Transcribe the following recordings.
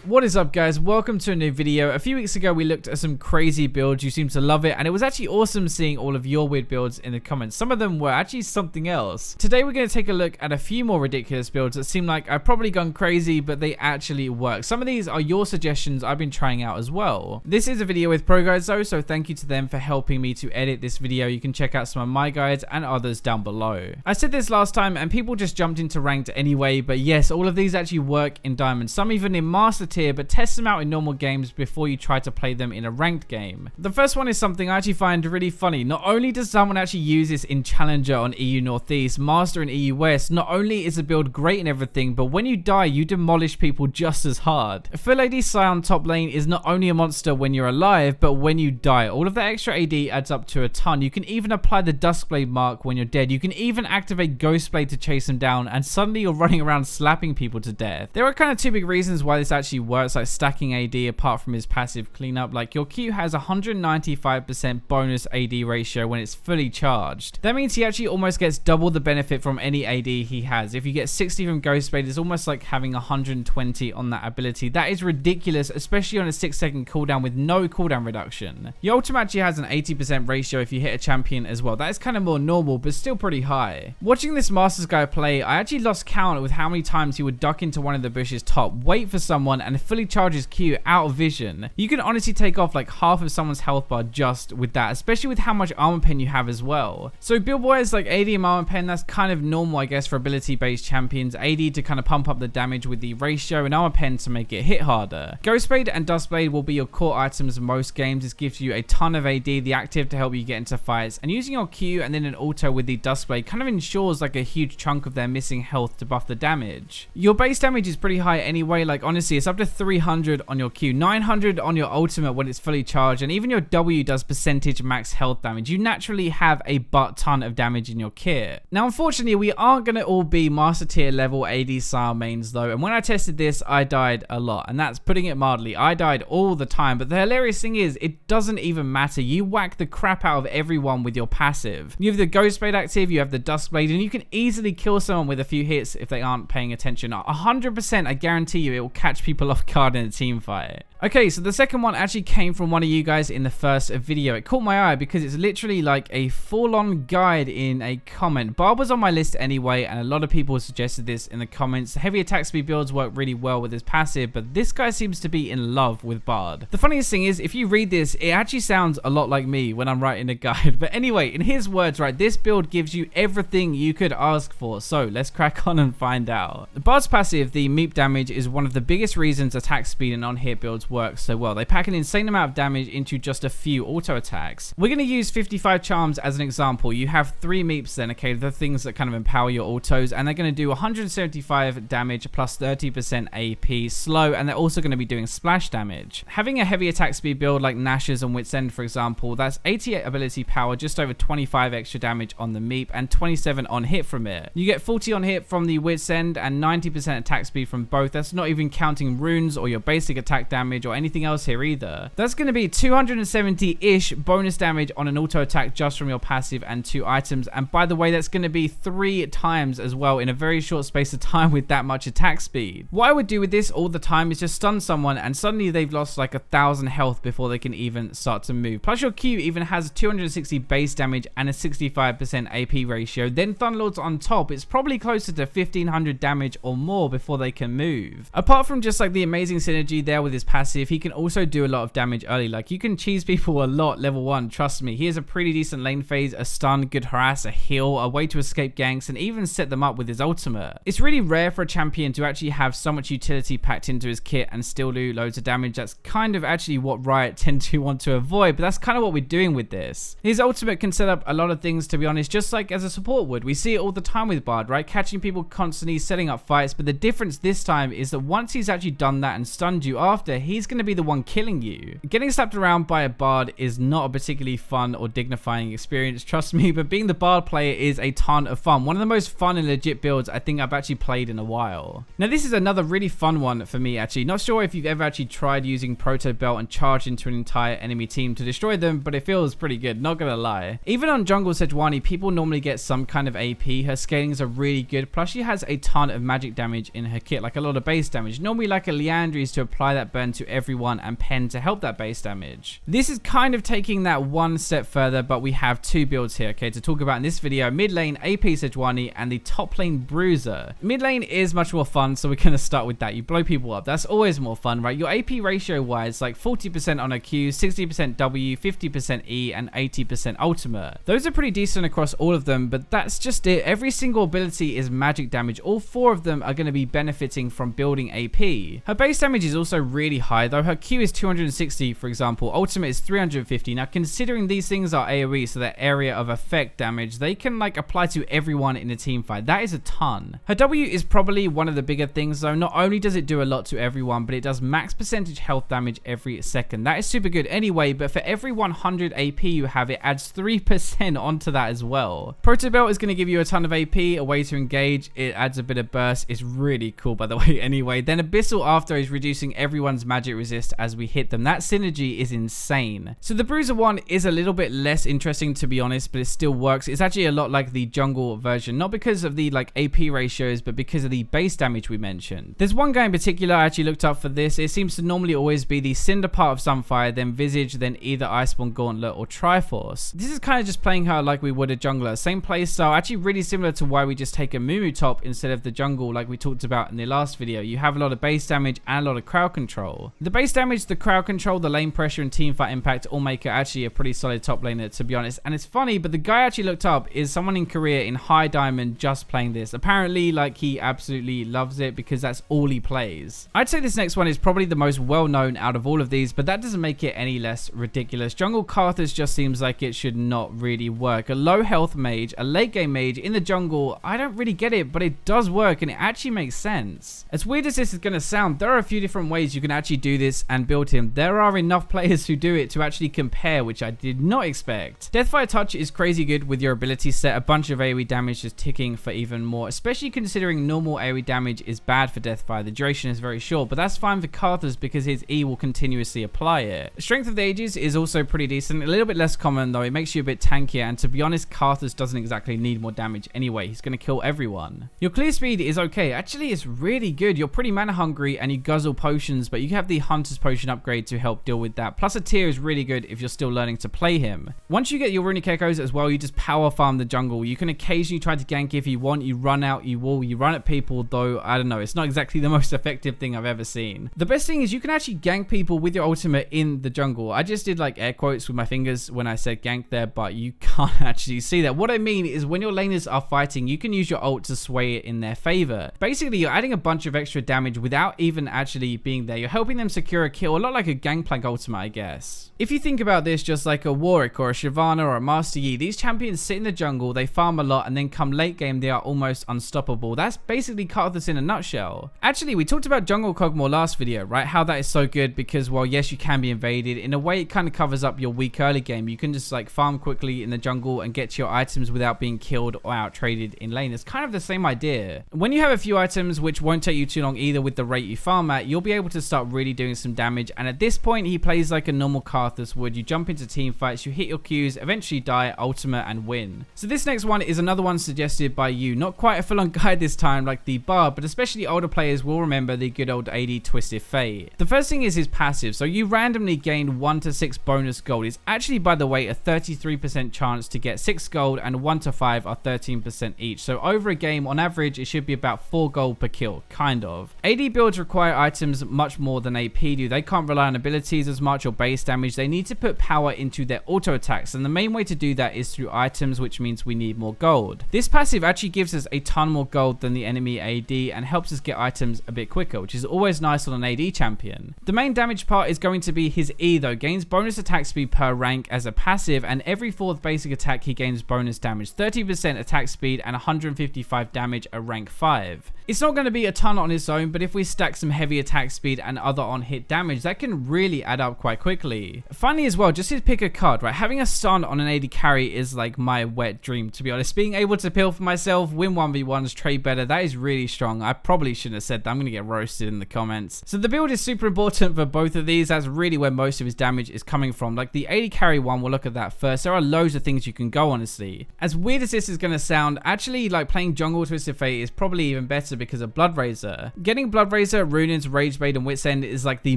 What is up, guys? Welcome to a new video. A few weeks ago we looked at some crazy builds. You seem to love it, and it was actually awesome seeing all of your weird builds in the comments. Some of them were actually something else. Today we're going to take a look at a few more ridiculous builds that seem like I've probably gone crazy, but they actually work. Some of these are your suggestions I've been trying out as well. This is a video with pro guides though, so thank you to them for helping me to edit this video. You can check out some of my guides and others down below. I said this last time and people just jumped into ranked anyway, but yes, all of these actually work in diamond, some even in master tier, but test them out in normal games before you try to play them in a ranked game. The first one is something I actually find really funny. Not only does someone actually use this in Challenger on EU Northeast, Master in EU West, not only is the build great and everything, but when you die, you demolish people just as hard. Full AD Sion top lane is not only a monster when you're alive, but when you die. All of that extra AD adds up to a ton. You can even apply the Duskblade mark when you're dead. You can even activate Ghostblade to chase him down, and suddenly you're running around slapping people to death. There are kind of two big reasons why this actually works, like stacking AD apart from his passive cleanup. Like your Q has 195% bonus AD ratio when it's fully charged. That means he actually almost gets double the benefit from any AD he has. If you get 60 from Ghostblade, it's almost like having 120 on that ability. That is ridiculous, especially on a 6-second cooldown with no cooldown reduction. Your ultimate actually has an 80% ratio if you hit a champion as well. That is kind of more normal, but still pretty high. Watching this Masters guy play, I actually lost count with how many times he would duck into one of the bushes top, wait for someone, and fully charge his Q out of vision. You can honestly take off like half of someone's health bar just with that, especially with how much armor pen you have as well. So build wise, like AD and armor pen, that's kind of normal I guess for ability based champions. AD to kind of pump up the damage with the ratio, and armor pen to make it hit harder. Ghostblade and Duskblade will be your core items in most games. This gives you a ton of AD, the active to help you get into fights, and using your Q and then an auto with the Duskblade kind of ensures like a huge chunk of their missing health to buff the damage. Your base damage is pretty high anyway, like honestly it's up to 300 on your Q, 900 on your ultimate when it's fully charged, and even your W does percentage max health damage. You naturally have a butt ton of damage in your kit. Now unfortunately we aren't going to all be master tier level AD style mains though, and when I tested this I died a lot, and that's putting it mildly. I died all the time, but the hilarious thing is it doesn't even matter. You whack the crap out of everyone with your passive. You have the Ghostblade active, you have the Duskblade, and you can easily kill someone with a few hits if they aren't paying attention. 100% I guarantee you it will catch people off guard in a team fight. Okay, so the second one actually came from one of you guys in the first video. It caught my eye because it's literally like a full-on guide in a comment. Barb was on my list anyway, and a lot of people suggested this in the comments. Heavy attack speed builds work really well with his passive, but this guy seems to be in love with Bard. The funniest thing is, if you read this, it actually sounds a lot like me when I'm writing a guide. But anyway, in his words, right, this build gives you everything you could ask for. So let's crack on and find out. Bard's passive, the meep damage, is one of the biggest reasons attack speed and on-hit builds work so well. They pack an insane amount of damage into just a few auto attacks. We're going to use 55 charms as an example. You have 3 meeps then, okay, the things that kind of empower your autos, and they're going to do 175 damage plus 30% AP slow, and they're also going to be doing splash damage. Having a heavy attack speed build like Nash's and Wit's End, for example, that's 88 ability power, just over 25 extra damage on the meep, and 27 on hit from it. You get 40 on hit from the Wit's End and 90% attack speed from both. That's not even counting runes or your basic attack damage or anything else here either. That's going to be 270-ish bonus damage on an auto attack just from your passive and 2 items, and by the way that's going to be 3 times as well in a very short space of time with that much attack speed. What I would do with this all the time is just stun someone and suddenly they've lost like 1,000 health before they can even start to move. Plus your Q even has 260 base damage and a 65% AP ratio. Then Thunderlords on top, it's probably closer to 1,500 damage or more before they can move. Apart from just like the amazing synergy there with his passive, he can also do a lot of damage early. Like you can cheese people a lot level 1, trust me. He has a pretty decent lane phase, a stun, good harass, a heal, a way to escape ganks, and even set them up with his ultimate. It's really rare for a champion to actually have so much utility packed into his kit and still do loads of damage. That's kind of actually what Riot tend to want to avoid, but that's kind of what we're doing with this. His ultimate can set up a lot of things, to be honest, just like as a support would. We see it all the time with Bard, right? Catching people constantly, setting up fights, but the difference this time is that once he's actually done that and stunned you after, he he's going to be the one killing you. Getting slapped around by a bard is not a particularly fun or dignifying experience, trust me, but being the bard player is a ton of fun. One of the most fun and legit builds I think I've actually played in a while. Now this is another really fun one for me actually. Not sure if you've ever actually tried using Proto Belt and charged into an entire enemy team to destroy them, but it feels pretty good, not gonna lie. Even on jungle Sejuani, people normally get some kind of AP. Her scalings are really good, plus she has a ton of magic damage in her kit, like a lot of base damage. Normally like a Leandry's to apply that burn to everyone and Pen to help that base damage. This is kind of taking that one step further, but we have two builds here, okay, to talk about in this video. Mid lane AP Sejuani and the top lane Bruiser. Mid lane is much more fun, so we're gonna start with that. You blow people up, that's always more fun, right? Your AP ratio wise, like 40% on a Q, 60% W, 50% E, and 80% ultimate. Those are pretty decent across all of them, but that's just it. Every single ability is magic damage. All four of them are going to be benefiting from building AP. Her base damage is also really high, though. Her Q is 260, for example. Ultimate is 350. Now, considering these things are AoE, so that area of effect damage, they can like apply to everyone in a team fight. That is a ton. Her W is probably one of the bigger things, though. Not only does it do a lot to everyone, but it does max percentage health damage every second. That is super good anyway, but for every 100 AP you have, it adds 3% onto that as well. Proto Belt is going to give you a ton of AP, a way to engage. It adds a bit of burst. It's really cool, by the way, anyway. Then Abyssal after is reducing everyone's magic resist as we hit them. That synergy is insane. So the Bruiser one is a little bit less interesting, to be honest, but it still works. It's actually a lot like the jungle version, not because of the like AP ratios, but because of the base damage we mentioned. There's one guy in particular I actually looked up for this. It seems to normally always be the Cinder part of Sunfire, then Visage, then either Iceborne Gauntlet or Triforce. This is kind of just playing her like we would a jungler. Same playstyle, actually really similar to why we just take a Mumu top instead of the jungle like we talked about in the last video. You have a lot of base damage and a lot of crowd control. The base damage, the crowd control, the lane pressure, and teamfight impact all make her actually a pretty solid top laner, to be honest. And it's funny, but the guy I actually looked up is someone in Korea in high diamond just playing this. Apparently, like, he absolutely loves it because that's all he plays. I'd say this next one is probably the most well-known out of all of these, but that doesn't make it any less ridiculous. Jungle Karthus just seems like it should not really work. A low health mage, a late game mage in the jungle, I don't really get it, but it does work and it actually makes sense. As weird as this is going to sound, there are a few different ways you can actually do this and build him. There are enough players who do it to actually compare, which I did not expect. Deathfire Touch is crazy good with your ability set. A bunch of AoE damage just ticking for even more, especially considering normal AoE damage is bad for Deathfire. The duration is very short, but that's fine for Karthus because his E will continuously apply it. Strength of the Ages is also pretty decent. A little bit less common though. It makes you a bit tankier, and to be honest, Karthus doesn't exactly need more damage anyway. He's going to kill everyone. Your clear speed is okay. Actually, it's really good. You're pretty mana hungry and you guzzle potions, but you have the Hunter's Potion upgrade to help deal with that. Plus a tier is really good if you're still learning to play him. Once you get your Runic Echoes as well, you just power farm the jungle. You can occasionally try to gank if you want. You run out, you wall, you run at people, though I don't know. It's not exactly the most effective thing I've ever seen. The best thing is you can actually gank people with your ultimate in the jungle. I just did like air quotes with my fingers when I said gank there, but you can't actually see that. What I mean is when your laners are fighting, you can use your ult to sway it in their favor. Basically, you're adding a bunch of extra damage without even actually being there. You're helping them secure a kill, a lot like a Gangplank ultimate, I guess. If you think about this just like a Warwick or a Shyvana or a Master Yi, these champions sit in the jungle, they farm a lot, and then come late game, they are almost unstoppable. That's basically Karthus in a nutshell. Actually, we talked about Jungle Kog'Maw last video, right? How that is so good because, well, yes, you can be invaded. In a way, it kind of covers up your weak early game. You can just like farm quickly in the jungle and get to your items without being killed or out traded in lane. It's kind of the same idea. When you have a few items, which won't take you too long either with the rate you farm at, you'll be able to start really doing some damage. And at this point, he plays like a normal Karthus would. You jump into team fights, you hit your Qs, eventually die, ultimate, and win. So this next one is another one suggested by you. Not quite a full-on guide this time like the bar, but especially older players will remember the good old AD Twisted Fate. The first thing is his passive. So you randomly gain 1 to 6 bonus gold. It's actually, by the way, a 33% chance to get 6 gold, and 1 to 5 are 13% each. So over a game, on average, it should be about 4 gold per kill, kind of. AD builds require items much more than AP do. They can't rely on abilities as much or base damage. They need to put power into their auto attacks, and the main way to do that is through items, which means we need more gold. This passive actually gives us a ton more gold than the enemy AD and helps us get items a bit quicker, which is always nice on an AD champion. The main damage part is going to be his E though. Gains bonus attack speed per rank as a passive, and every 4th basic attack he gains bonus damage, 30% attack speed and 155 damage at rank 5. It's not going to be a ton on its own, but if we stack some heavy attack speed and other on hit damage, that can really add up quite quickly. Finally as well, just to pick a card, right? Having a stun on an AD carry is like my wet dream, to be honest. Being able to peel for myself, win 1v1s, trade better, that is really strong. I probably shouldn't have said that. I'm going to get roasted in the comments. So the build is super important for both of these. That's really where most of his damage is coming from. Like the AD carry one, we'll look at that first. There are loads of things you can go, honestly. As weird as this is going to sound, actually like playing jungle Twisted Fate is probably even better because of Blood Razor. Getting Blood Razor, Runin's, Rage Bait, and Wit's End is like the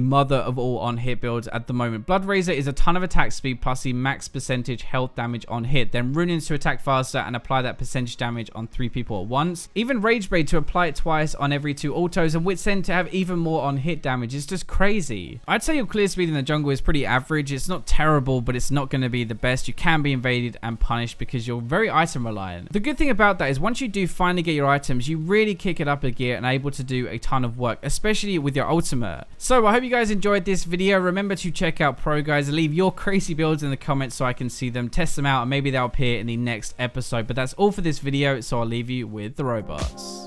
mother of all on hit builds at the moment. Blood Razor is a ton of attack speed plus the max percentage health damage on hit. Then Runin's to attack faster and apply that percentage damage on 3 people at once. Even Rage Bait to apply it twice on every 2 autos, and Wit's End to have even more on hit damage. It's just crazy. I'd say your clear speed in the jungle is pretty average. It's not terrible, but it's not going to be the best. You can be invaded and punished because you're very item reliant. The good thing about that is once you do finally get your items, you really kick it up a gear and are able to do a ton of work, especially with your ultimate. So I hope you guys enjoyed this video. Remember to check out Pro Guys, leave your crazy builds in the comments so I can see them, test them out, and maybe they'll appear in the next episode. But that's all for this video, so I'll leave you with the robots.